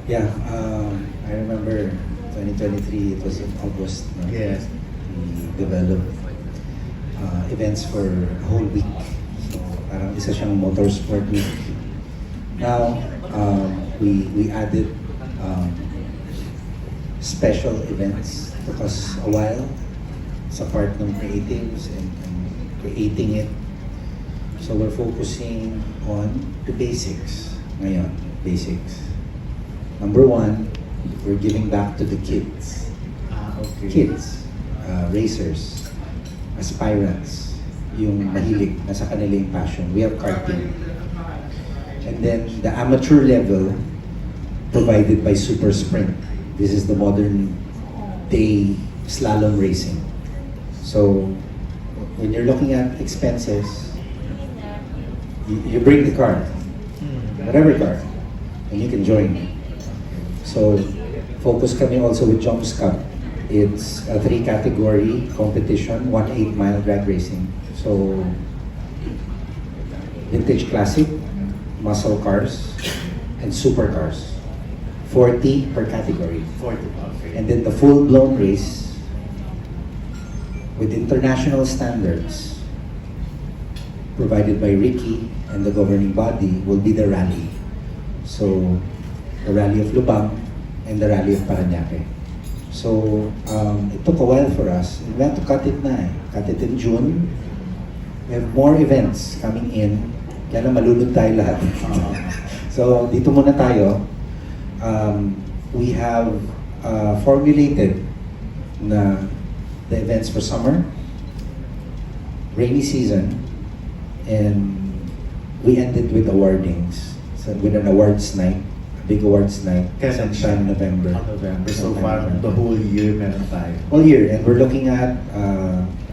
Yeah, I remember 2023, it was in August. No? Yes. We developed events for a whole week. So parang isa siyang motorsport week. Now, we added special events. Took us a while sa part ng creatives and creating it. So we're focusing on the basics ngayon. Basics. Number one, we're giving back to the kids. Okay. Kids, racers, aspirants, yung mahilig, nasa kanila yung passion. We have karting. And then the amateur level provided by Super Sprint. This is the modern day slalom racing. So when you're looking at expenses, you bring the car, whatever car, and you can join. So focus kami also with Jumps Cup. It's a 3-category competition, 1 8-mile drag racing. So vintage classic, muscle cars, and supercars. 40 per category. 40. Okay. And then the full-blown race with international standards provided by Ricky and the governing body will be the rally. So the Rally of Lubang and the Rally of Parañaque. So it took a while for us. We had to cut it na eh. Cut it in June. We have more events coming in. Kaya lang malulod tayo lahat. So dito muna tayo. We have formulated na the events for summer, rainy season, and we ended with awardings. So with an awards night, a big awards night, Kailan sometime November. November. So Sometime far, November. the whole year meron tayo. All year, and we're looking at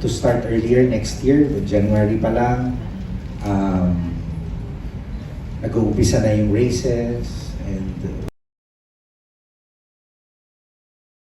to start earlier next year, with January pa lang. Nag-uumpisa na yung races.